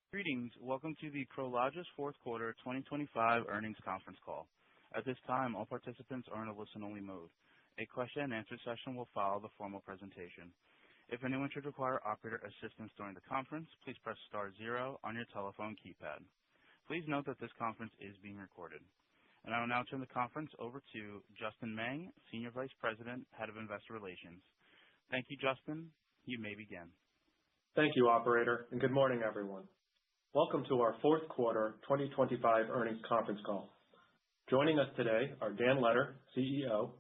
Greetings. Welcome to the Prologis fourth quarter 2025 earnings conference call. At this time, all participants are in a listen-only mode. A question-and-answer session will follow the formal presentation. If anyone should require operator assistance during the conference, please press star zero on your telephone keypad. Please note that this conference is being recorded. And I will now turn the conference over to Justin Meng, Senior Vice President, Head of Investor Relations. Thank you, Justin. You may begin. Thank you, Operator, and good morning, everyone. Welcome to our fourth quarter 2025 earnings conference call. Joining us today are Dan Letter, CEO,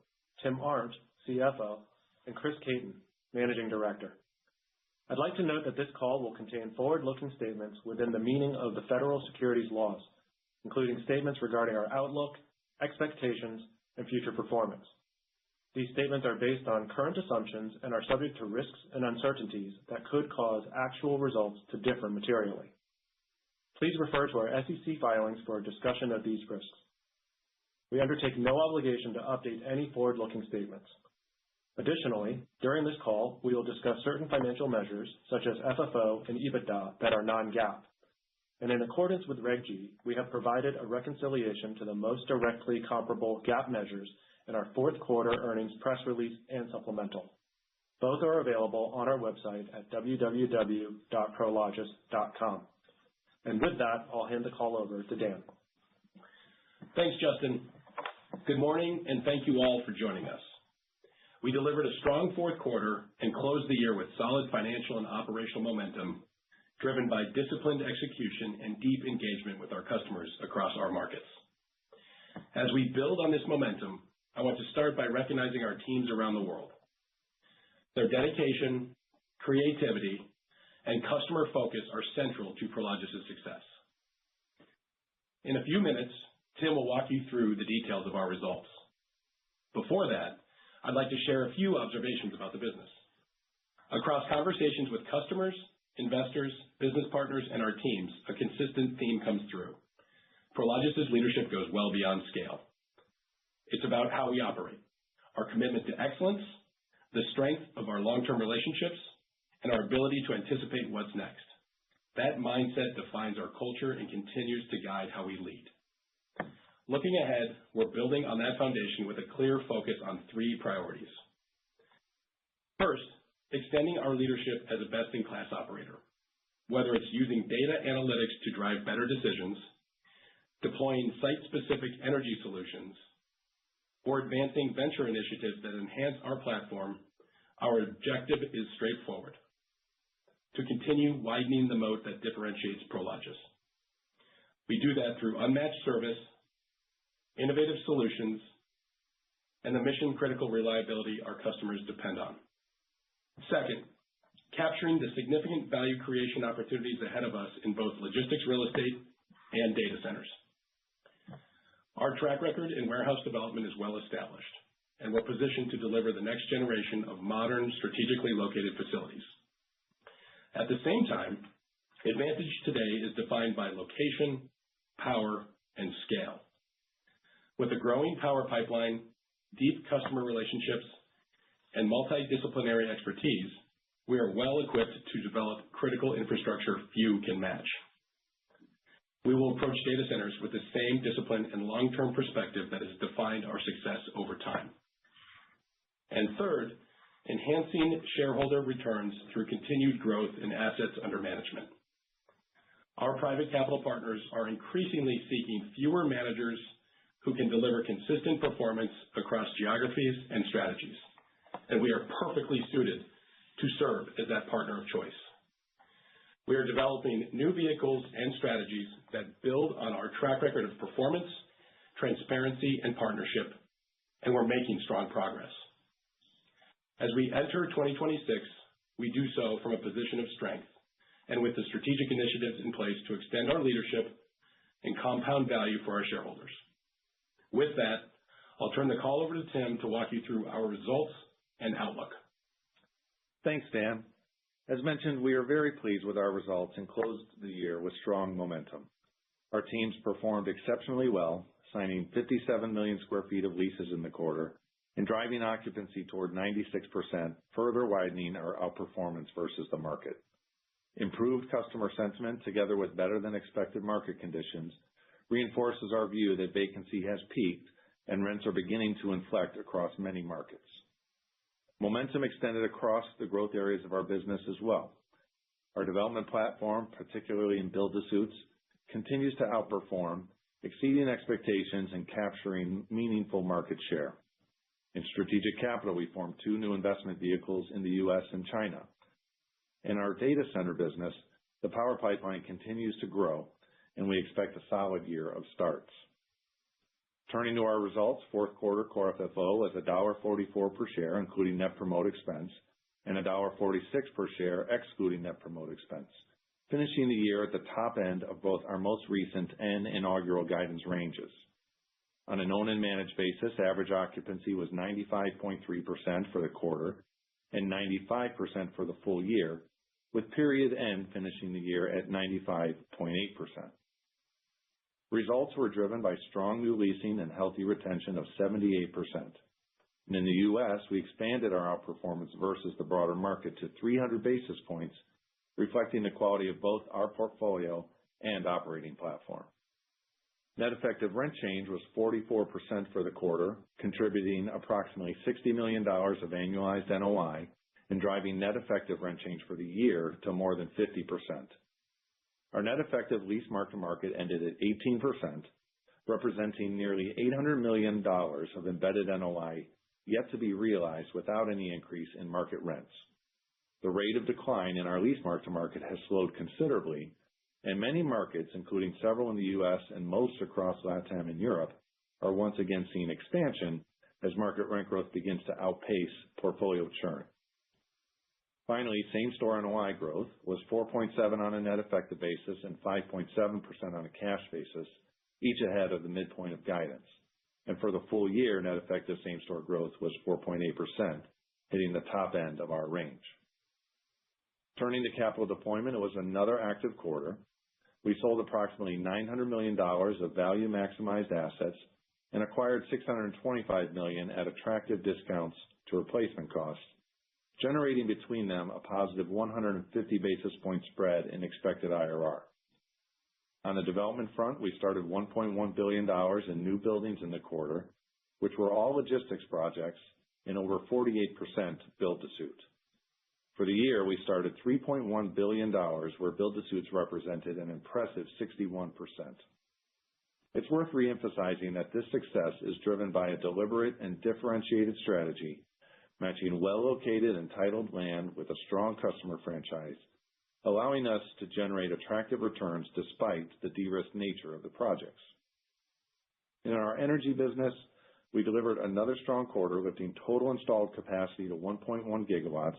Tim Arndt, CFO, and Chris Caton, Managing Director. I'd like to note that this call will contain forward-looking statements within the meaning of the federal securities laws, including statements regarding our outlook, expectations, and future performance. These statements are based on current assumptions and are subject to risks and uncertainties that could cause actual results to differ materially. Please refer to our SEC filings for a discussion of these risks. We undertake no obligation to update any forward-looking statements. Additionally, during this call, we will discuss certain financial measures, such as FFO and EBITDA, that are non-GAAP. And in accordance with Reg G, we have provided a reconciliation to the most directly comparable GAAP measures in our fourth quarter earnings press release and supplemental. Both are available on our website at www.prologis.com. And with that, I'll hand the call over to Dan. Thanks, Justin. Good morning, and thank you all for joining us. We delivered a strong fourth quarter and closed the year with solid financial and operational momentum, driven by disciplined execution and deep engagement with our customers across our markets. As we build on this momentum, I want to start by recognizing our teams around the world. Their dedication, creativity, and customer focus are central to Prologis' success. In a few minutes, Tim will walk you through the details of our results. Before that, I'd like to share a few observations about the business. Across conversations with customers, investors, business partners, and our teams, a consistent theme comes through. Prologis' leadership goes well beyond scale. It's about how we operate, our commitment to excellence, the strength of our long-term relationships, and our ability to anticipate what's next. That mindset defines our culture and continues to guide how we lead. Looking ahead, we're building on that foundation with a clear focus on three priorities. First, extending our leadership as a best-in-class operator, whether it's using data analytics to drive better decisions, deploying site-specific energy solutions, or advancing venture initiatives that enhance our platform. Our objective is straightforward: to continue widening the moat that differentiates Prologis. We do that through unmatched service, innovative solutions, and the mission-critical reliability our customers depend on. Second, capturing the significant value creation opportunities ahead of us in both logistics real estate and data centers. Our track record in warehouse development is well established, and we're positioned to deliver the next generation of modern, strategically located facilities. At the same time, advantage today is defined by location, power, and scale. With a growing power pipeline, deep customer relationships, and multidisciplinary expertise, we are well equipped to develop critical infrastructure few can match. We will approach data centers with the same discipline and long-term perspective that has defined our success over time. And third, enhancing shareholder returns through continued growth in assets under management. Our private capital partners are increasingly seeking fewer managers who can deliver consistent performance across geographies and strategies, and we are perfectly suited to serve as that partner of choice. We are developing new vehicles and strategies that build on our track record of performance, transparency, and partnership, and we're making strong progress. As we enter 2026, we do so from a position of strength and with the strategic initiatives in place to extend our leadership and compound value for our shareholders. With that, I'll turn the call over to Tim to walk you through our results and outlook. Thanks, Dan. As mentioned, we are very pleased with our results and closed the year with strong momentum. Our teams performed exceptionally well, signing 57 million square feet of leases in the quarter and driving occupancy toward 96%, further widening our outperformance versus the market. Improved customer sentiment, together with better-than-expected market conditions, reinforces our view that vacancy has peaked and rents are beginning to inflect across many markets. Momentum extended across the growth areas of our business as well. Our development platform, particularly in build-to-suits, continues to outperform, exceeding expectations and capturing meaningful market share. In strategic capital, we formed 2 new investment vehicles in the U.S. and China. In our data center business, the power pipeline continues to grow, and we expect a solid year of starts. Turning to our results, fourth quarter core FFO was $1.44 per share, including net promote expense, and $1.46 per share, excluding net promote expense, finishing the year at the top end of both our most recent and inaugural guidance ranges. On an owned and managed basis, average occupancy was 95.3% for the quarter and 95% for the full year, with period end finishing the year at 95.8%. Results were driven by strong new leasing and healthy retention of 78%. And in the U.S., we expanded our outperformance versus the broader market to 300 basis points, reflecting the quality of both our portfolio and operating platform. Net effective rent change was 44% for the quarter, contributing approximately $60 million of annualized NOI and driving net effective rent change for the year to more than 50%. Our net effective lease mark-to-market ended at 18%, representing nearly $800 million of embedded NOI yet to be realized without any increase in market rents. The rate of decline in our lease mark-to-market has slowed considerably, and many markets, including several in the U.S. and most across LATAM and Europe, are once again seeing expansion as market rent growth begins to outpace portfolio churn. Finally, same-store NOI growth was 4.7% on a net effective basis and 5.7% on a cash basis, each ahead of the midpoint of guidance. And for the full year, net effective same-store growth was 4.8%, hitting the top end of our range. Turning to capital deployment, it was another active quarter. We sold approximately $900 million of value-maximized assets and acquired $625 million at attractive discounts to replacement costs, generating between them a positive 150 basis point spread in expected IRR. On the development front, we started $1.1 billion in new buildings in the quarter, which were all logistics projects and over 48% build-to-suit. For the year, we started $3.1 billion, where build-to-suits represented an impressive 61%. It's worth reemphasizing that this success is driven by a deliberate and differentiated strategy, matching well-located and entitled land with a strong customer franchise, allowing us to generate attractive returns despite the de-risked nature of the projects. In our energy business, we delivered another strong quarter, lifting total installed capacity to 1.1 gigawatts,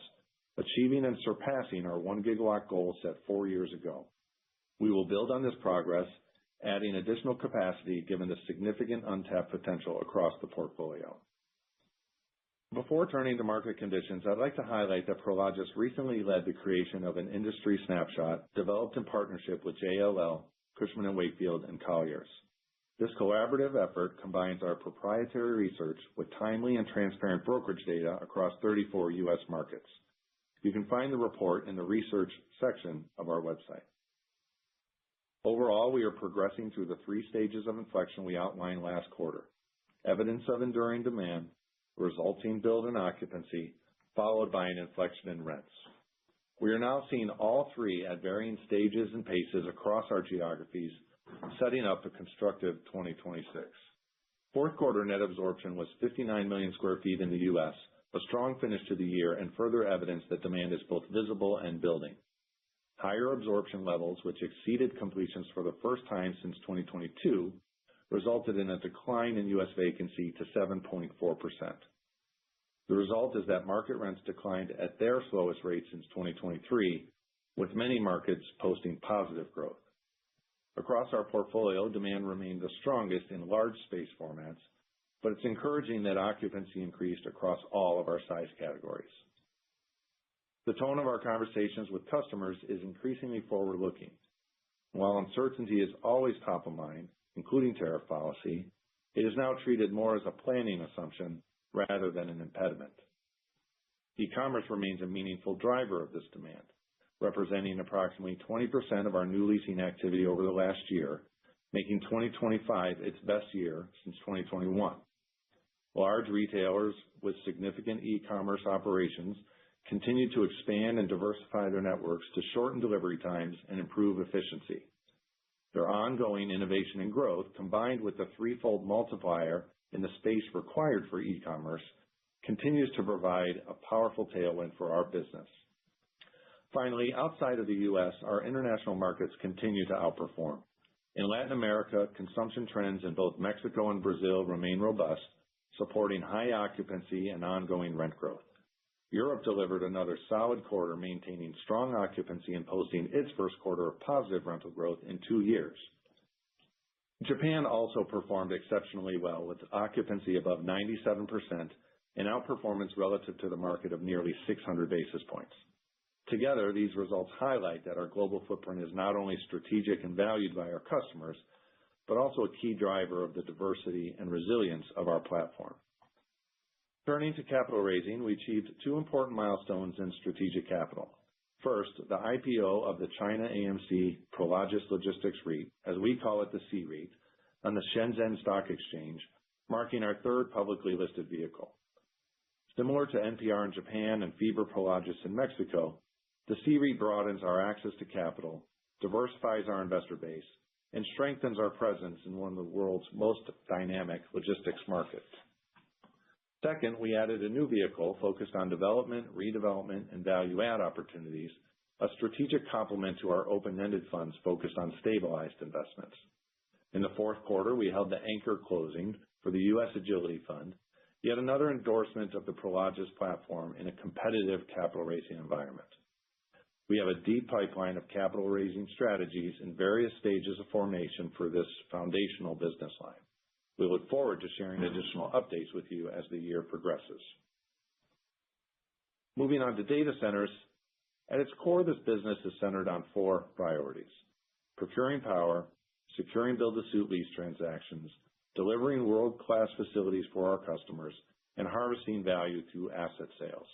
achieving and surpassing our 1 gigawatt goal set 4 years ago. We will build on this progress, adding additional capacity given the significant untapped potential across the portfolio. Before turning to market conditions, I'd like to highlight that Prologis recently led the creation of an industry snapshot developed in partnership with JLL, Cushman & Wakefield, and Colliers. This collaborative effort combines our proprietary research with timely and transparent brokerage data across 34 U.S. markets. You can find the report in the research section of our website. Overall, we are progressing through the 3 stages of inflection we outlined last quarter: evidence of enduring demand, resulting build and occupancy, followed by an inflection in rents. We are now seeing all 3 at varying stages and paces across our geographies, setting up a constructive 2026. Fourth quarter net absorption was 59 million square feet in the U.S., a strong finish to the year and further evidence that demand is both visible and building. Higher absorption levels, which exceeded completions for the first time since 2022, resulted in a decline in U.S. vacancy to 7.4%. The result is that market rents declined at their slowest rate since 2023, with many markets posting positive growth. Across our portfolio, demand remained the strongest in large space formats, but it's encouraging that occupancy increased across all of our size categories. The tone of our conversations with customers is increasingly forward-looking. While uncertainty is always top of mind, including tariff policy, it is now treated more as a planning assumption rather than an impediment. E-commerce remains a meaningful driver of this demand. representing approximately 20% of our new leasing activity over the last year, making 2025 its best year since 2021. Large retailers with significant e-commerce operations continue to expand and diversify their networks to shorten delivery times and improve efficiency. Their ongoing innovation and growth, combined with the threefold multiplier in the space required for e-commerce, continues to provide a powerful tailwind for our business. Finally, outside of the U.S., our international markets continue to outperform. In Latin America, consumption trends in both Mexico and Brazil remain robust, supporting high occupancy and ongoing rent growth. Europe delivered another solid quarter, maintaining strong occupancy and posting its first quarter of positive rental growth in 2 years. Japan also performed exceptionally well, with occupancy above 97% and outperformance relative to the market of nearly 600 basis points. Together, these results highlight that our global footprint is not only strategic and valued by our customers, but also a key driver of the diversity and resilience of our platform. Turning to capital raising, we achieved 2 important milestones in strategic capital. First, the IPO of the China AMC Prologis Logistics REIT, as we call it the C-REIT, on the Shenzhen Stock Exchange, marking our third publicly listed vehicle. Similar to NPR in Japan and FIBRA Prologis in Mexico, the C-REIT broadens our access to capital, diversifies our investor base, and strengthens our presence in one of the world's most dynamic logistics markets. Second, we added a new vehicle focused on development, redevelopment, and value-add opportunities, a strategic complement to our open-ended funds focused on stabilized investments. In the fourth quarter, we held the anchor closing for the U.S. Agility Fund, yet another endorsement of the Prologis platform in a competitive capital raising environment. We have a deep pipeline of capital raising strategies in various stages of formation for this foundational business line. We look forward to sharing additional updates with you as the year progresses. Moving on to data centers, at its core, this business is centered on 4 priorities: procuring power, securing build-to-suit lease transactions, delivering world-class facilities for our customers, and harvesting value through asset sales.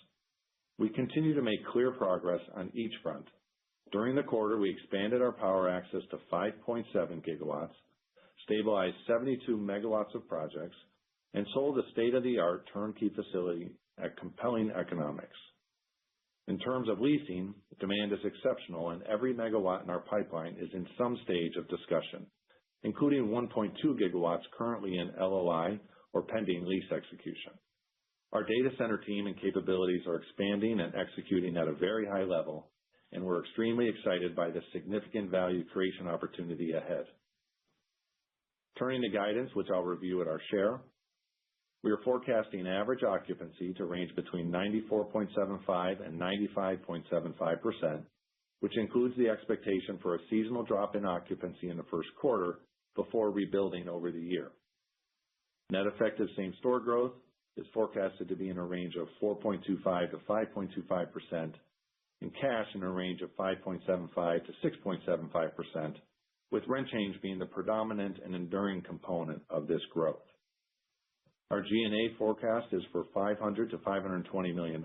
We continue to make clear progress on each front. During the quarter, we expanded our power access to 5.7 gigawatts, stabilized 72 megawatts of projects, and sold a state-of-the-art turnkey facility at compelling economics. In terms of leasing, demand is exceptional, and every megawatt in our pipeline is in some stage of discussion, including 1.2 gigawatts currently in LOI or pending lease execution. Our data center team and capabilities are expanding and executing at a very high level, and we're extremely excited by the significant value creation opportunity ahead. Turning to guidance, which I'll review at our share, we are forecasting average occupancy to range between 94.75% and 95.75%, which includes the expectation for a seasonal drop in occupancy in the first quarter before rebuilding over the year. Net effective same-store growth is forecasted to be in a range of 4.25% to 5.25%, and cash in a range of 5.75% to 6.75%, with rent change being the predominant and enduring component of this growth. Our G&A forecast is for $500 to $520 million,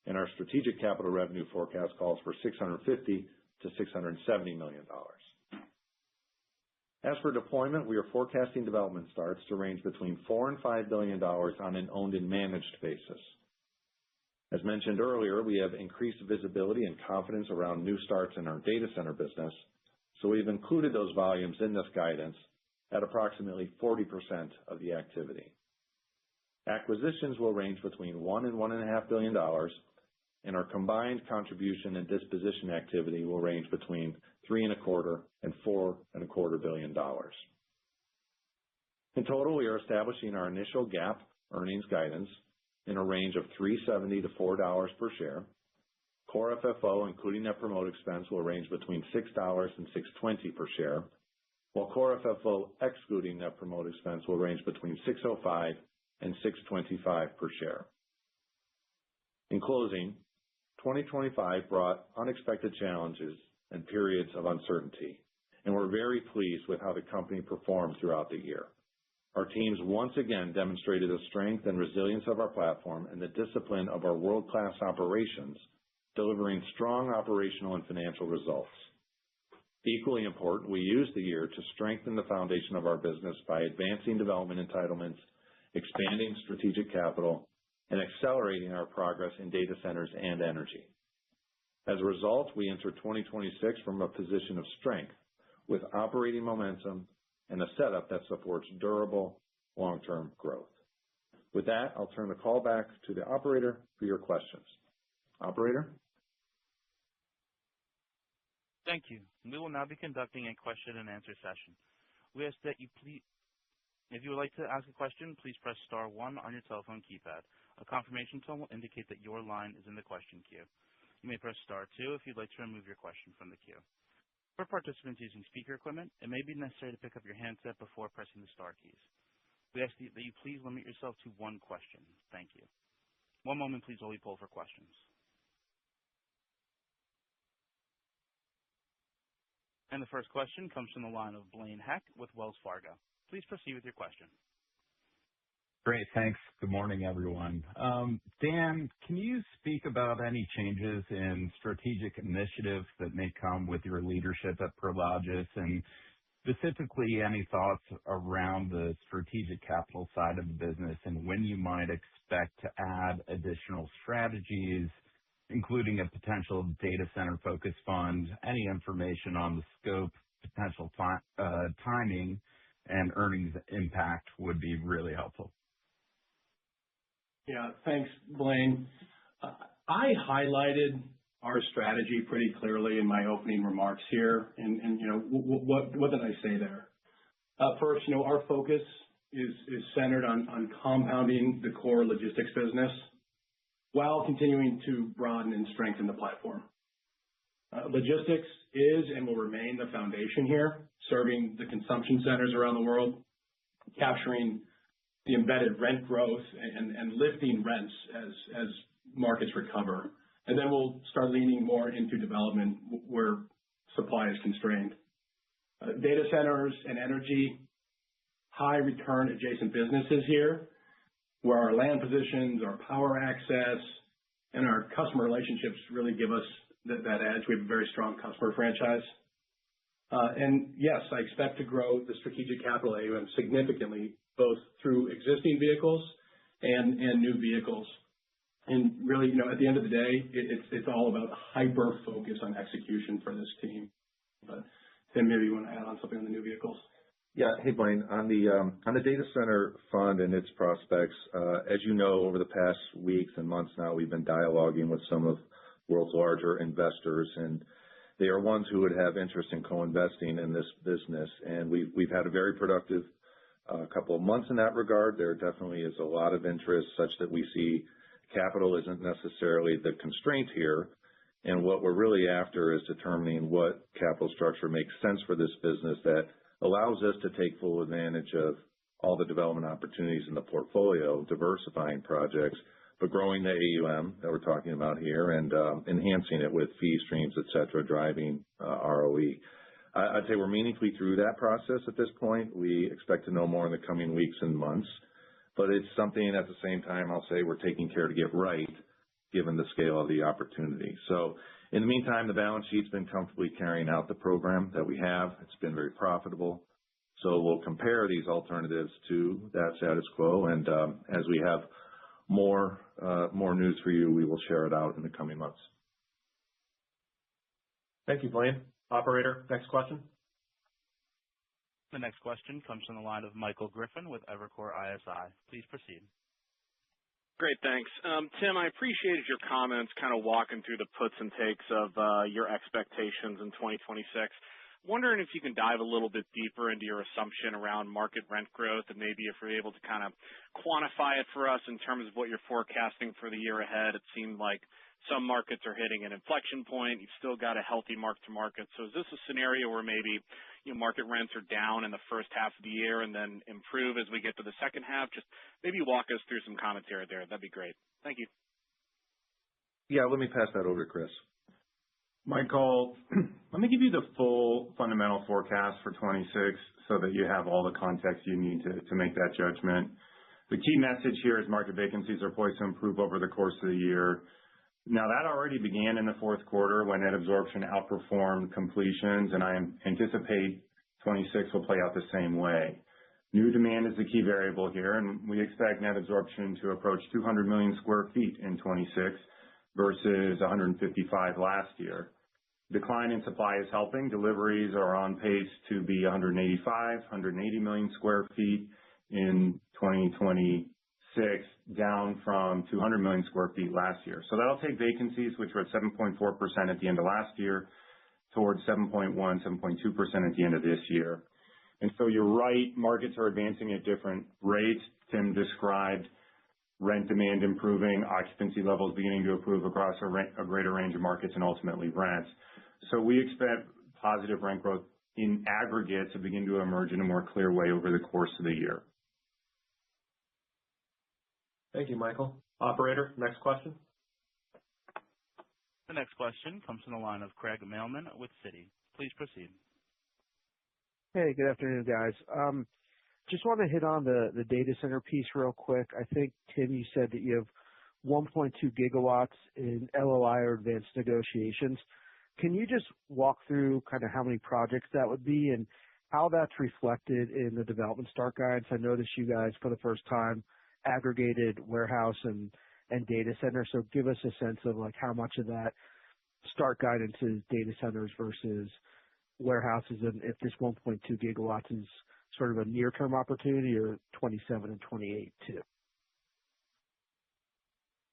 and our strategic capital revenue forecast calls for $650 to $670 million. As for deployment, we are forecasting development starts to range between $4 and $5 billion on an owned and managed basis. As mentioned earlier, we have increased visibility and confidence around new starts in our data center business, so we've included those volumes in this guidance at approximately 40% of the activity. Acquisitions will range between $1 and $1.5 billion, and our combined contribution and disposition activity will range between $3.25 and $4.25 billion. In total, we are establishing our initial GAAP earnings guidance in a range of $3.70 to $4 per share. Core FFO, including net promote expense, will range between $6 and $6.20 per share, while core FFO excluding net promote expense will range between $6.05 and $6.25 per share. In closing, 2025 brought unexpected challenges and periods of uncertainty, and we're very pleased with how the company performed throughout the year. Our teams once again demonstrated the strength and resilience of our platform and the discipline of our world-class operations delivering strong operational and financial results. Equally important, we used the year to strengthen the foundation of our business by advancing development entitlements, expanding strategic capital, and accelerating our progress in data centers and energy. As a result, we enter 2026 from a position of strength with operating momentum and a setup that supports durable long-term growth. With that, I'll turn the call back to the operator for your questions. Operator? Thank you. We will now be conducting a question and answer session. We ask that you please, if you would like to ask a question, please press star one on your telephone keypad. A confirmation tone will indicate that your line is in the question queue. You may press star two if you'd like to remove your question from the queue. For participants using speaker equipment, it may be necessary to pick up your handset before pressing the star keys. We ask that you please limit yourself to one question. Thank you. One moment, please, while we poll for questions. And the first question comes from the line of Blaine Heck with Wells Fargo. Please proceed with your question. Great. Thanks. Good morning, everyone. Dan, can you speak about any changes in strategic initiatives that may come with your leadership at Prologis, and specifically any thoughts around the strategic capital side of the business and when you might expect to add additional strategies, including a potential data center focus fund? Any information on the scope, potential timing, and earnings impact would be really helpful. Yeah, thanks, Blaine. I highlighted our strategy pretty clearly in my opening remarks here. And what did I say there? First, our focus is centered on compounding the core logistics business while continuing to broaden and strengthen the platform. Logistics is and will remain the foundation here, serving the consumption centers around the world, capturing the embedded rent growth and lifting rents as markets recover. And then we'll start leaning more into development where supply is constrained. Data centers and energy, high return adjacent businesses here, where our land positions, our power access, and our customer relationships really give us that edge. We have a very strong customer franchise. And yes, I expect to grow the strategic capital AUM significantly, both through existing vehicles and new vehicles. And really, at the end of the day, it's all about hyper focus on execution for this team. But Tim, maybe you want to add on something on the new vehicles? Yeah. Hey, Blaine, on the data center fund and its prospects, as you know, over the past weeks and months now, we've been dialoguing with some of the world's larger investors, and they are ones who would have interest in co-investing in this business. And we've had a very productive couple of months in that regard. There definitely is a lot of interest, such that we see capital isn't necessarily the constraint here. And what we're really after is determining what capital structure makes sense for this business that allows us to take full advantage of all the development opportunities in the portfolio, diversifying projects, but growing the AUM that we're talking about here and enhancing it with fee streams, et cetera, driving ROE. I'd say we're meaningfully through that process at this point. We expect to know more in the coming weeks and months, but it's something at the same time I'll say we're taking care to get right given the scale of the opportunity. So in the meantime, the balance sheet's been comfortably carrying out the program that we have. It's been very profitable. So we'll compare these alternatives to that status quo, and as we have more news for you, we will share it out in the coming months. Thank you, Blaine. Operator, next question. The next question comes from the line of Michael Griffin with Evercore ISI. Please proceed. Great, thanks. Tim, I appreciated your comments kind of walking through the puts and takes of your expectations in 2026. Wondering if you can dive a little bit deeper into your assumption around market rent growth, and maybe if you're able to kind of quantify it for us in terms of what you're forecasting for the year ahead. It seemed like some markets are hitting an inflection point. You've still got a healthy mark-to-market. So is this a scenario where maybe market rents are down in the first half of the year and then improve as we get to the second half? Just maybe walk us through some commentary there. That'd be great. Thank you. Yeah, let me pass that over to Chris. Michael, let me give you the full fundamental forecast for 26 so that you have all the context you need to make that judgment. The key message here is market vacancies are poised to improve over the course of the year. Now, that already began in the fourth quarter when net absorption outperformed completions, and I anticipate 26 will play out the same way. New demand is the key variable here, and we expect net absorption to approach 200 million square feet in 26 versus 155 last year. Decline in supply is helping. Deliveries are on pace to be 180 million square feet in 2026, down from 200 million square feet last year. So that'll take vacancies, which were at 7.4% at the end of last year, towards 7.1, 7.2% at the end of this year. And so you're right, markets are advancing at different rates. Tim described rent demand improving, occupancy levels beginning to improve across a greater range of markets, and ultimately rents. So we expect positive rent growth in aggregate to begin to emerge in a more clear way over the course of the year. Thank you, Michael. Operator, next question. The next question comes from the line of Craig Mailman with Citi. Please proceed. Hey, good afternoon, guys. Just want to hit on the data center piece real quick. I think, Tim, you said that you have 1.2 gigawatts in LOI or advanced negotiations. Can you just walk through kind of how many projects that would be and how that's reflected in the development start guidance? I noticed you guys, for the first time, aggregated warehouse and data center. So give us a sense of like how much of that start guidance is data centers versus warehouses, and if this 1.2 gigawatts is sort of a near-term opportunity or 27 and 28 too.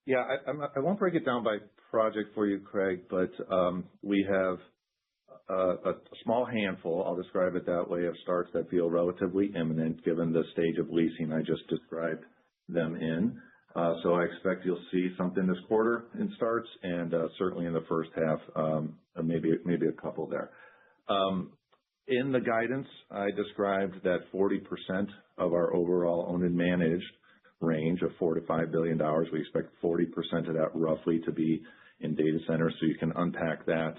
Yeah, I won't break it down by project for you, Craig, but we have a small handful, I'll describe it that way, of starts that feel relatively imminent given the stage of leasing I just described them in. So I expect you'll see something this quarter in starts, and certainly in the first half, maybe a couple there. In the guidance, I described that 40% of our overall owned and managed range of $4 to $5 billion. We expect 40% of that roughly to be in data centers, so you can unpack that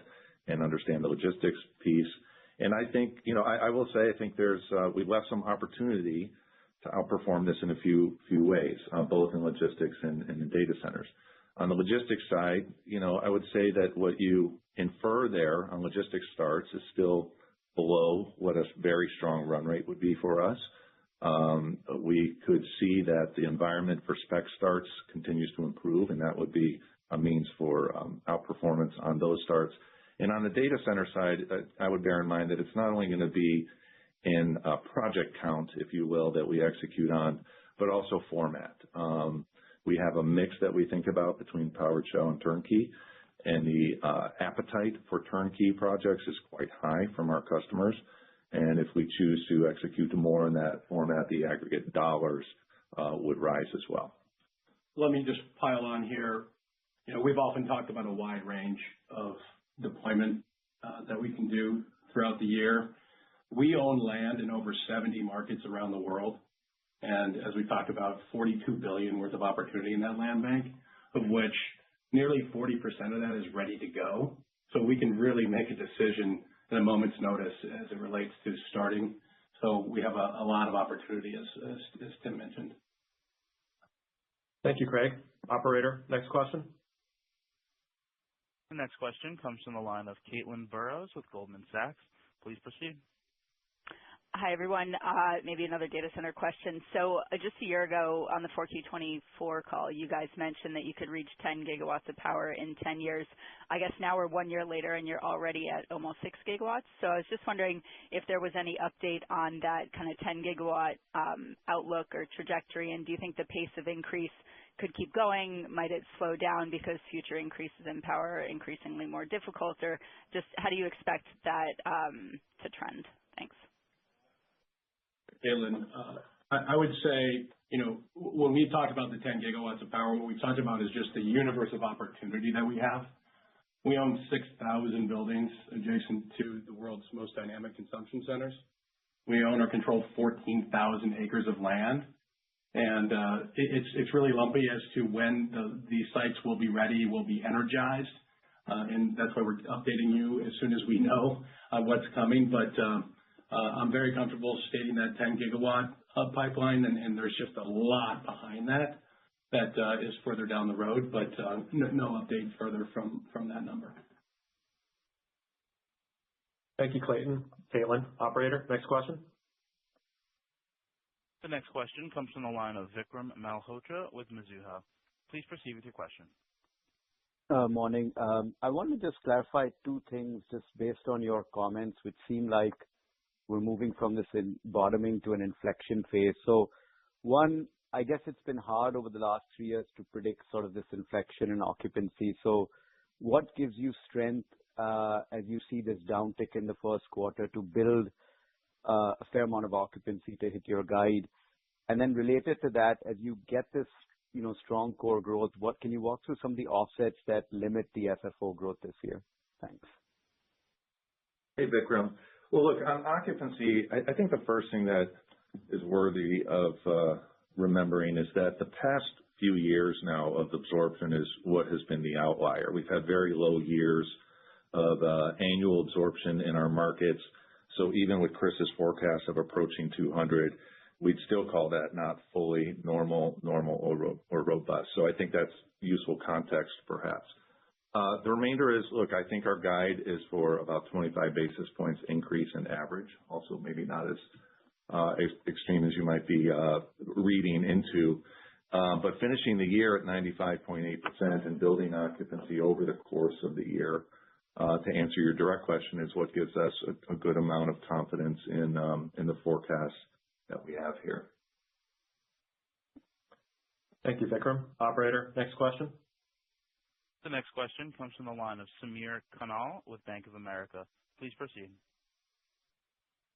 and understand the logistics piece. And I think, I will say, I think we've left some opportunity to outperform this in a few ways, both in logistics and in data centers. On the logistics side, I would say that what you infer there on logistics starts is still below what a very strong run rate would be for us. We could see that the environment for spec starts continues to improve, and that would be a means for outperformance on those starts. And on the data center side, I would bear in mind that it's not only going to be in project count, if you will, that we execute on, but also format. We have a mix that we think about between powered shell and turnkey, and the appetite for turnkey projects is quite high from our customers. And if we choose to execute more in that format, the aggregate dollars would rise as well. Let me just pile on here. We've often talked about a wide range of deployment that we can do throughout the year. We own land in over 70 markets around the world. And as we talked about, $42 billion worth of opportunity in that land bank, of which nearly 40% of that is ready to go. So we can really make a decision at a moment's notice as it relates to starting. So we have a lot of opportunity, as Tim mentioned. Thank you, Craig. Operator, next question. The next question comes from the line of Caitlin Burrows with Goldman Sachs. Please proceed. Hi, everyone. Maybe another data center question. So just a year ago on the 4Q24 call, you guys mentioned that you could reach 10 gigawatts of power in 10 years. I guess now we're 1 year later and you're already at almost 6 gigawatts. So I was just wondering if there was any update on that kind of 10 gigawatt outlook or trajectory, and do you think the pace of increase could keep going? Might it slow down because future increases in power are increasingly more difficult, or just how do you expect that to trend? Thanks. Caitlin, I would say, when we talk about the 10 gigawatts of power, what we've talked about is just the universe of opportunity that we have. We own 6,000 buildings adjacent to the world's most dynamic consumption centers. We own or control 14,000 acres of land. And it's really lumpy as to when these sites will be ready, will be energized. And that's why we're updating you as soon as we know what's coming. But I'm very comfortable stating that 10 gigawatt pipeline, and there's just a lot behind that that is further down the road, but no update further from that number. Thank you, Clayton. Caitlin, operator, next question. The next question comes from the line of Vikram Malhotra with Mizuho. Please proceed with your question. Morning. I want to just clarify two things just based on your comments, which seem like we're moving from this bottoming to an inflection phase. So one, I guess it's been hard over the last 3 years to predict sort of this inflection in occupancy. So what gives you strength as you see this downtick in the first quarter to build a fair amount of occupancy to hit your guide? And then related to that, as you get this strong core growth, what can you walk through some of the offsets that limit the FFO growth this year? Thanks. Hey, Vikram. Well, look, on occupancy, I think the first thing that is worthy of remembering is that the past few years now of absorption is what has been the outlier. We've had very low years of annual absorption in our markets. So even with Chris's forecast of approaching 200, we'd still call that not fully normal or robust. So I think that's useful context, perhaps. The remainder is, look, I think our guide is for about 25 basis points increase in average. Also, maybe not as extreme as you might be reading into. But finishing the year at 95.8% and building occupancy over the course of the year, to answer your direct question, is what gives us a good amount of confidence in the forecast that we have here. Thank you, Vikram. Operator, next question. The next question comes from the line of Samir Khanal with Bank of America. Please proceed.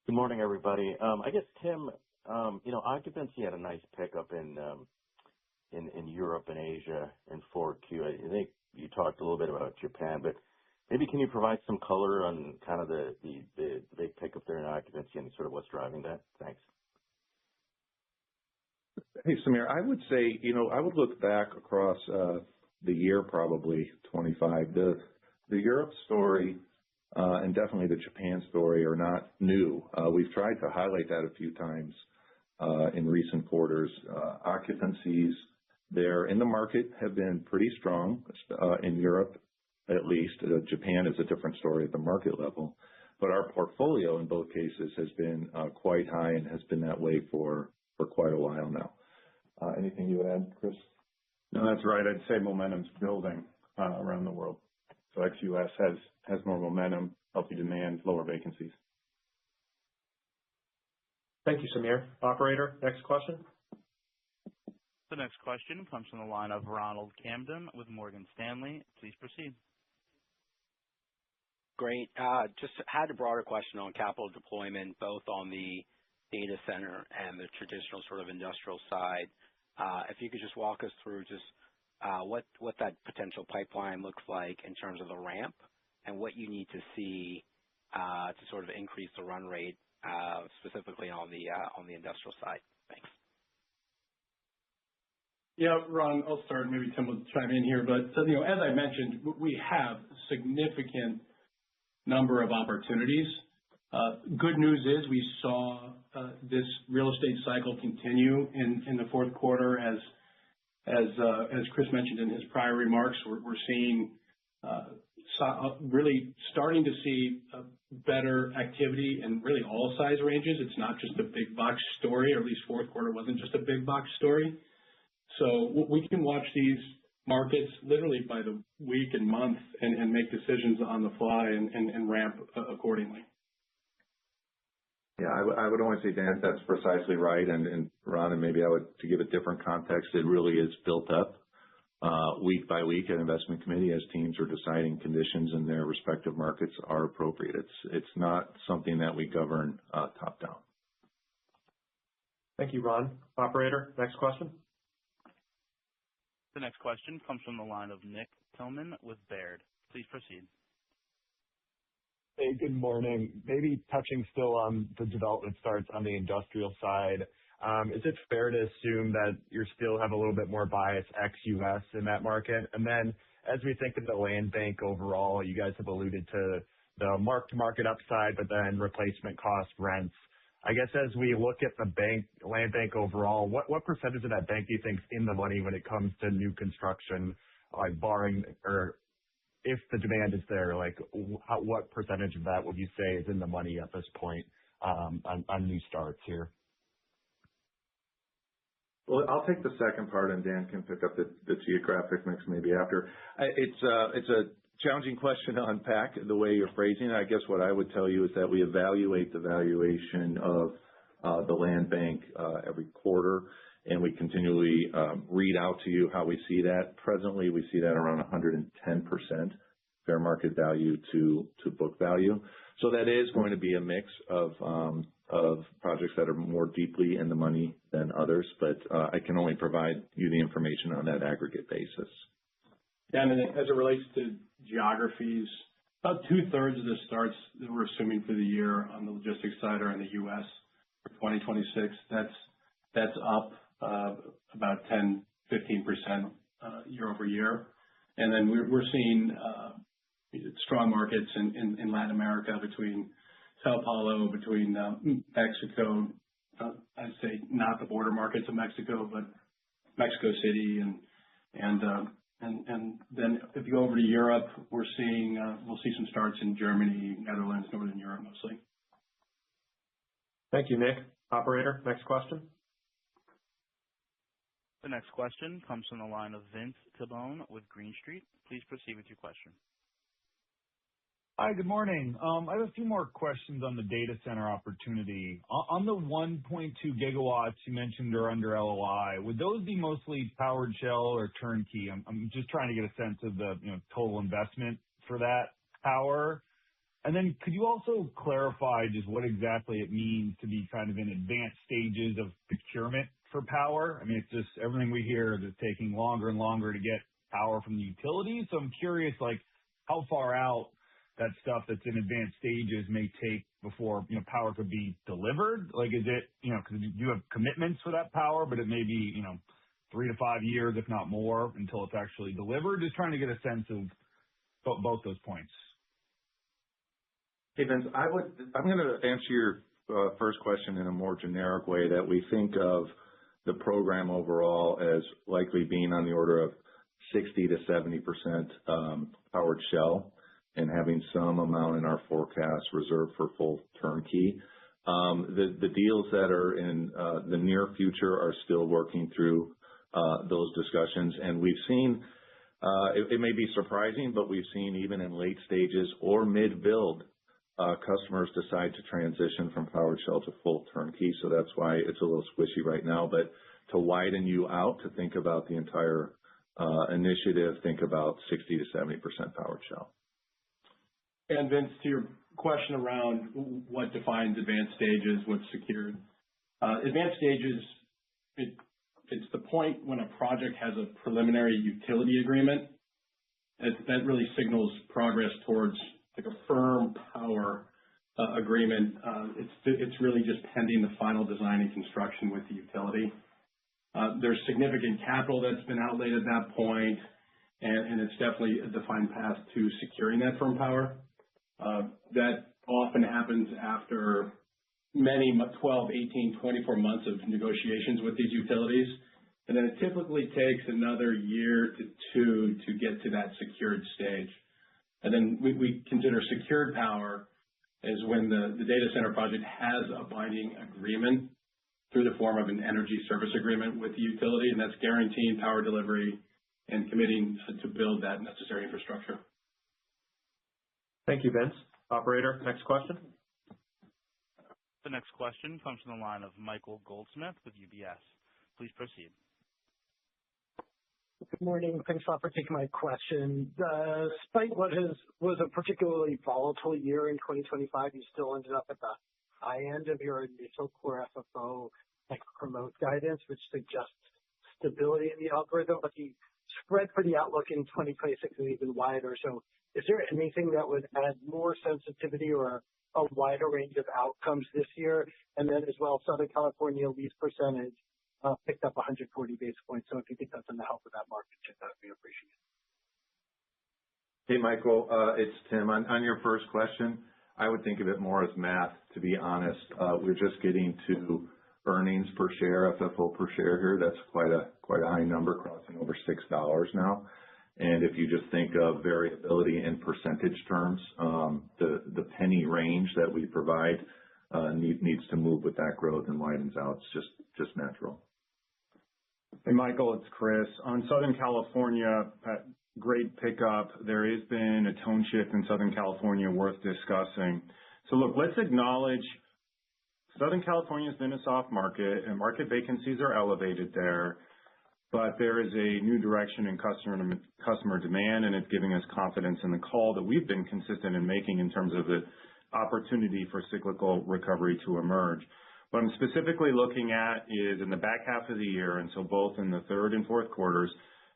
Good morning, everybody. I guess, Tim, occupancy had a nice pickup in Europe and Asia in 4Q. I think you talked a little bit about Japan, but maybe can you provide some color on kind of the big pickup there in occupancy and sort of what's driving that? Thanks. Hey, Samir, I would say, I would look back across the year, probably 25. The Europe story and definitely the Japan story are not new. We've tried to highlight that a few times in recent quarters. Occupancies there in the market have been pretty strong in Europe, at least. Japan is a different story at the market level. But our portfolio in both cases has been quite high and has been that way for quite a while now. Anything you would add, Chris? No, that's right. I'd say momentum's building around the world. So ex-US has more momentum, healthy demand, lower vacancies. Thank you, Samir. Operator, next question. The next question comes from the line of Ronald Kamdem with Morgan Stanley. Please proceed. Great. Just had a broader question on capital deployment, both on the data center and the traditional sort of industrial side. If you could just walk us through just what that potential pipeline looks like in terms of the ramp and what you need to see to sort of increase the run rate, specifically on the industrial side. Thanks. Yeah, Ron, I'll start. Maybe Tim will chime in here. But as I mentioned, we have a significant number of opportunities. Good news is we saw this real estate cycle continue in the fourth quarter. As Chris mentioned in his prior remarks, we're seeing really starting to see better activity in really all size ranges. It's not just a big box story, or at least fourth quarter wasn't just a big box story. So we can watch these markets literally by the week and month and make decisions on the fly and ramp accordingly. Yeah, I would only say, Dan, that's precisely right. And Ron, and maybe to give a different context, it really is built up week by week at investment committee as teams are deciding conditions in their respective markets are appropriate. It's not something that we govern top down. Thank you, Ron. Operator, next question. The next question comes from the line of Nick Tillman with Baird. Please proceed. Hey, good morning. Maybe touching still on the development starts on the industrial side. Is it fair to assume that you still have a little bit more bias ex-US in that market? And then as we think of the land bank overall, you guys have alluded to the mark-to-market upside, but then replacement cost rents I guess as we look at the land bank overall, what percentage of that bank do you think is in the money when it comes to new construction, like barring or if the demand is there, like what percentage of that would you say is in the money at this point on new starts here? Well, I'll take the second part, and Dan can pick up the geographic mix maybe after. It's a challenging question to unpack the way you're phrasing it. I guess what I would tell you is that we evaluate the valuation of the land bank every quarter, and we continually read out to you how we see that. Presently, we see that around 110% fair market value to book value. So that is going to be a mix of projects that are more deeply in the money than others, but I can only provide you the information on that aggregate basis. Yeah, and then as it relates to geographies, about 2/3 of the starts that we're assuming for the year on the logistics side are in the U.S. for 2026. That's up about 10-15% year over year. And then we're seeing strong markets in Latin America between Sao Paulo, between Mexico, I'd say not the border markets of Mexico, but Mexico City, and then if you go over to Europe, we'll see some starts in Germany, Netherlands, Northern Europe mostly. Thank you, Nick. Operator, next question. The next question comes from the line of Vince Tibone with Green Street. Please proceed with your question. Hi, good morning. I have a few more questions on the data center opportunity. On the 1.2 gigawatts you mentioned are under LOI, would those be mostly powered shell or turnkey? I'm just trying to get a sense of the total investment for that power. And then could you also clarify just what exactly it means to be kind of in advanced stages of procurement for power? I mean, it's just everything we hear is it's taking longer and longer to get power from the utilities. So I'm curious, like, how far out that stuff that's in advanced stages may take before power could be delivered? Like, is it because you have commitments for that power, but it may be 3 to 5 years, if not more, until it's actually delivered? Just trying to get a sense of both those points. Hey, Vince, I'm going to answer your first question in a more generic way, that we think of the program overall as likely being on the order of 60 to 70% powered shell, and having some amount in our forecast reserved for full turnkey. The deals that are in the near future are still working through those discussions, and we've seen, it may be surprising, but we've seen even in late stages or mid-build, customers decide to transition from powered shell to full turnkey, so that's why it's a little squishy right now. But to widen you out to think about the entire initiative, think about 60 to 70% powered shell. And Vince, to your question around what defines advanced stages, what's secured. Advanced stages, it's the point when a project has a preliminary utility agreement. That really signals progress towards like a firm power agreement. It's really just pending the final design and construction with the utility. There's significant capital that's been outlaid at that point, and it's definitely a defined path to securing that firm power. That often happens after many 12, 18, 24 months of negotiations with these utilities. And then it typically takes another year to two to get to that secured stage. And then we consider secured power as when the data center project has a binding agreement through the form of an energy service agreement with the utility, and that's guaranteeing power delivery and committing to build that necessary infrastructure. Thank you, Vince. Operator, next question. The next question comes from the line of Michael Goldsmith with UBS. Please proceed. Good morning. Thanks a lot for taking my question. Despite what was a particularly volatile year in 2025, you still ended up at the high end of your initial core FFO promote guidance, which suggests stability in the algorithm, but the spread for the outlook in 2026 is even wider. So is there anything that would add more sensitivity or a wider range of outcomes this year? And then as well, Southern California lease percentage picked up 140 basis points. So if you think that's in the help of that market, that would be appreciated. Hey, Michael, it's Tim. On your first question, I would think of it more as math, to be honest. We're just getting to earnings per share, FFO per share here. That's quite a high number, crossing over $6 now. And if you just think of variability in percentage terms, the penny range that we provide needs to move with that growth and widens out. It's just natural. Hey, Michael, it's Chris. On Southern California, great pickup. There has been a tone shift in Southern California worth discussing. So look, let's acknowledge Southern California has been a soft market, and market vacancies are elevated there, but there is a new direction in customer demand, and it's giving us confidence in the call that we've been consistent in making in terms of the opportunity for cyclical recovery to emerge. What I'm specifically looking at is in the back half of the year, and so both in the third and fourth quarters,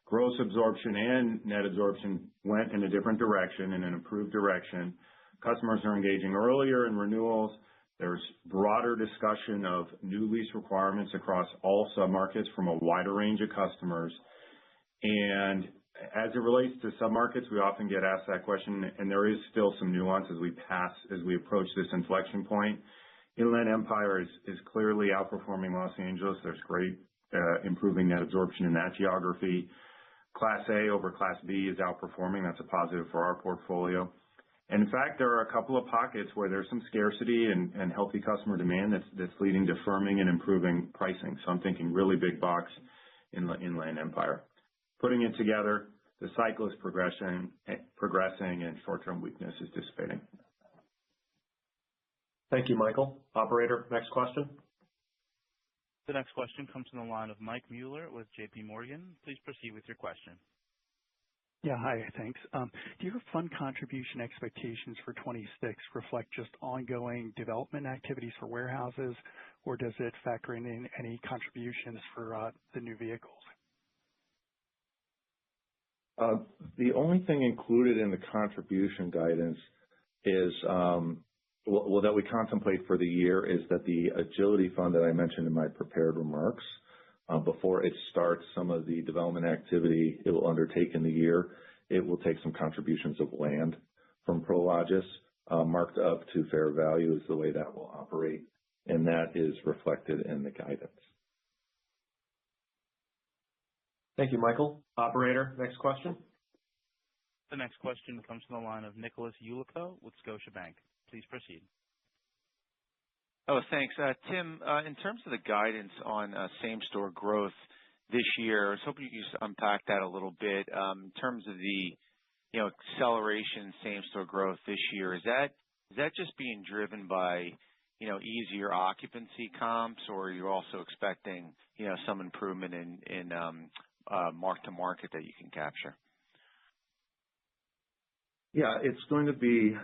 gross absorption and net absorption went in a different direction, in an improved direction. Customers are engaging earlier in renewals. There's broader discussion of new lease requirements across all submarkets from a wider range of customers. And as it relates to submarkets, we often get asked that question, and there is still some nuance as we approach this inflection point. Inland Empire is clearly outperforming Los Angeles. There's great improving net absorption in that geography. Class A over Class B is outperforming. That's a positive for our portfolio. And in fact, there are a couple of pockets where there's some scarcity and healthy customer demand that's leading to firming and improving pricing. So I'm thinking really big box in Inland Empire. Putting it together, the cycle is progressing and short-term weakness is dissipating. Thank you, Michael. Operator, next question. The next question comes from the line of Mike Mueller with J.P. Morgan. Please proceed with your question. Yeah, hi, thanks. Do your fund contribution expectations for 26 reflect just ongoing development activities for warehouses, or does it factor in any contributions for the new vehicles? The only thing included in the contribution guidance is that we contemplate for the year is that the agility fund that I mentioned in my prepared remarks, before it starts some of the development activity it will undertake in the year, it will take some contributions of land from Prologis, marked up to fair value is the way that will operate, and that is reflected in the guidance. Thank you, Michael. Operator, next question. The next question comes from the line of Nicholas Yulico with Scotiabank. Please proceed. Oh, thanks. Tim, in terms of the guidance on same-store growth this year, I was hoping you could just unpack that a little bit. In terms of the acceleration same-store growth this year, is that just being driven by easier occupancy comps, or are you also expecting some improvement in mark-to-market that you can capture? Yeah, it's going to be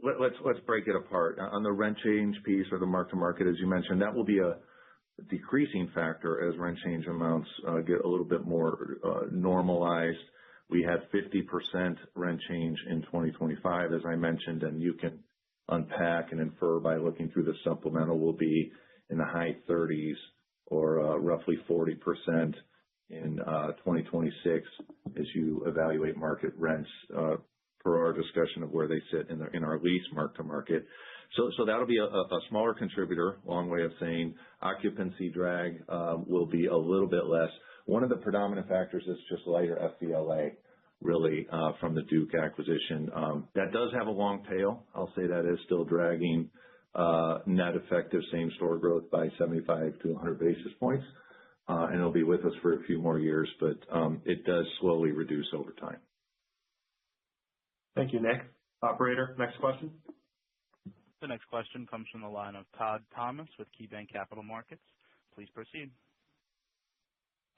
let's break it apart. On the rent change piece or the mark-to-market, as you mentioned, that will be a decreasing factor as rent change amounts get a little bit more normalized. We had 50% rent change in 2025, as I mentioned, and you can unpack and infer by looking through the supplemental will be in the high 30s or roughly 40% in 2026 as you evaluate market rents per our discussion of where they sit in our lease mark-to-market. So that'll be a smaller contributor, long way of saying occupancy drag will be a little bit less. One of the predominant factors is just lighter FVLA, really, from the Duke acquisition. That does have a long tail. I'll say that is still dragging net effective same-store growth by 75 to 100 basis points, and it'll be with us for a few more years, but it does slowly reduce over time. Thank you, Nick. Operator, next question. The next question comes from the line of Todd Thomas with KeyBanc Capital Markets. Please proceed.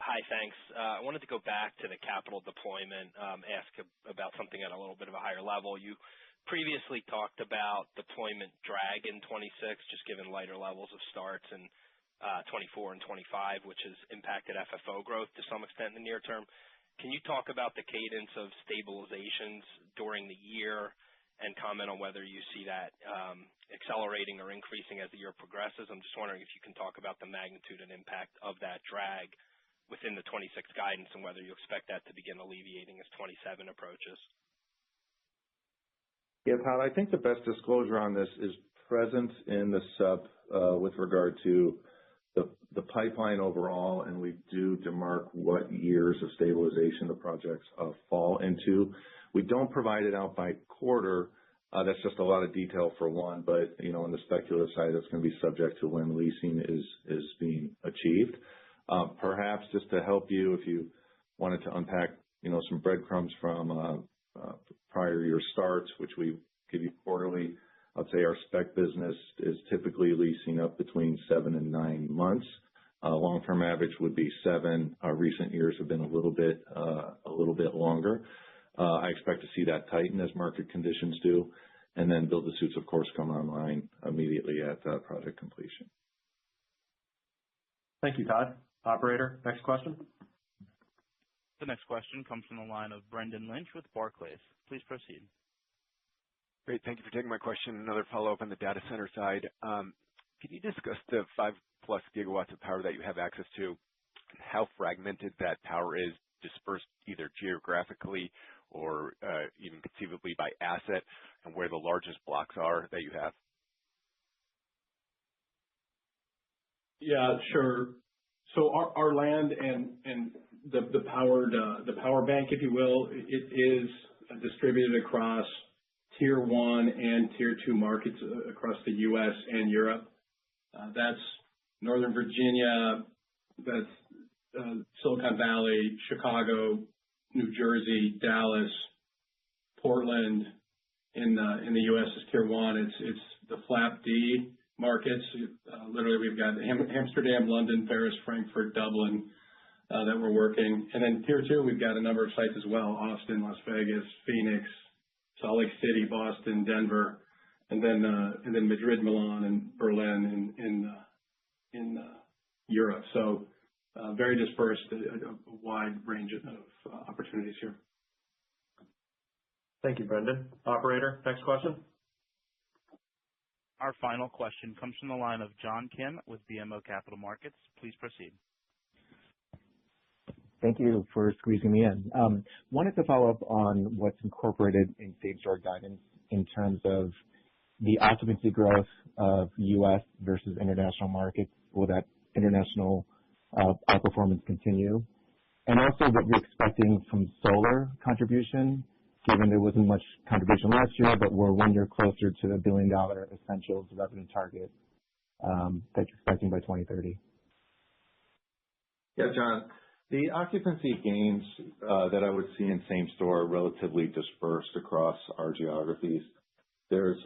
Hi, thanks. I wanted to go back to the capital deployment, ask about something at a little bit of a higher level. You previously talked about deployment drag in 26, just given lighter levels of starts in 24 and 25, which has impacted FFO growth to some extent in the near term. Can you talk about the cadence of stabilizations during the year and comment on whether you see that accelerating or increasing as the year progresses? I'm just wondering if you can talk about the magnitude and impact of that drag within the 26 guidance and whether you expect that to begin alleviating as 27 approaches. Yeah, Todd, I think the best disclosure on this is present in the sub with regard to the pipeline overall, and we do demark what years of stabilization the projects fall into. We don't provide it out by quarter. That's just a lot of detail for one, but on the speculative side, that's going to be subject to when leasing is being achieved. Perhaps just to help you, if you wanted to unpack some breadcrumbs from prior year starts, which we give you quarterly, I'd say our spec business is typically leasing up between 7 and 9 months. Long-term average would be 7. Our recent years have been a little bit longer. I expect to see that tighten as market conditions do, and then build-to-suits, of course, come online immediately at project completion. Thank you, Todd. Operator, next question. The next question comes from the line of Brendan Lynch with Barclays. Please proceed. Great. Thank you for taking my question. Another follow-up on the data center side. Can you discuss the 5+ gigawatts of power that you have access to, and how fragmented that power is dispersed either geographically or even conceivably by asset, and where the largest blocks are that you have? Yeah, sure. So our land and the power bank, if you will, it is distributed across Tier 1 and Tier 2 markets across the U.S. and Europe. That's Northern Virginia, that's Silicon Valley, Chicago, New Jersey, Dallas, Portland. In the U.S. is Tier 1. It's the flap D markets. Literally, we've got Amsterdam, London, Paris, Frankfurt, Dublin that we're working. And then Tier 2, we've got a number of sites as well: Austin, Las Vegas, Phoenix, Salt Lake City, Boston, Denver, and then Madrid, Milan, and Berlin in Europe. So very dispersed, a wide range of opportunities here. Thank you, Brendan. Operator, next question. Our final question comes from the line of John Kim with BMO Capital Markets. Please proceed. Thank you for squeezing me in. Wanted to follow up on what's incorporated in same-store guidance in terms of the occupancy growth of U.S. versus international markets. Will that international outperformance continue? And also what you're expecting from solar contribution, given there wasn't much contribution last year, but we're 1 year closer to the $1 billion essentials revenue target that you're expecting by 2030. Yeah, John. The occupancy gains that I would see in same store are relatively dispersed across our geographies. There's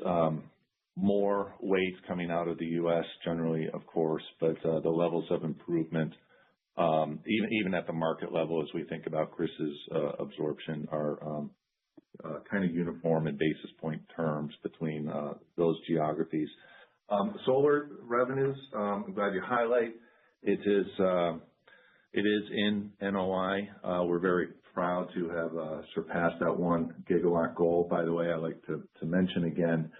more weight coming out of the U.S. generally, of course, but the levels of improvement, even at the market level, as we think about Chris's absorption, are kind of uniform in basis point terms between those geographies. Solar revenues, I'm glad you highlight. It is in NOI. We're very proud to have surpassed that 1 gigawatt goal. By the way, I like to mention again,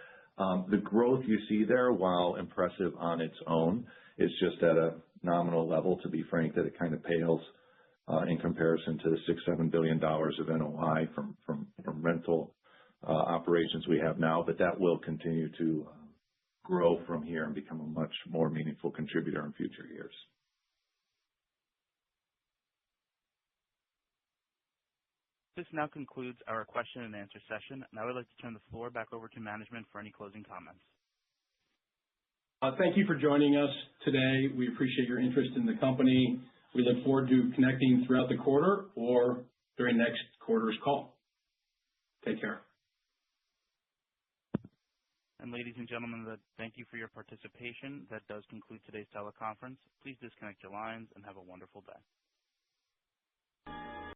the growth you see there, while impressive on its own, is just at a nominal level, to be frank, that it kind of pales in comparison to the $6-7 billion of NOI from rental operations we have now. But that will continue to grow from here and become a much more meaningful contributor in future years. This now concludes our question and answer session, and I would like to turn the floor back over to management for any closing comments. Thank you for joining us today. We appreciate your interest in the company. We look forward to connecting throughout the quarter or during next quarter's call. Take care. And ladies and gentlemen, thank you for your participation. That does conclude today's teleconference. Please disconnect your lines and have a wonderful day.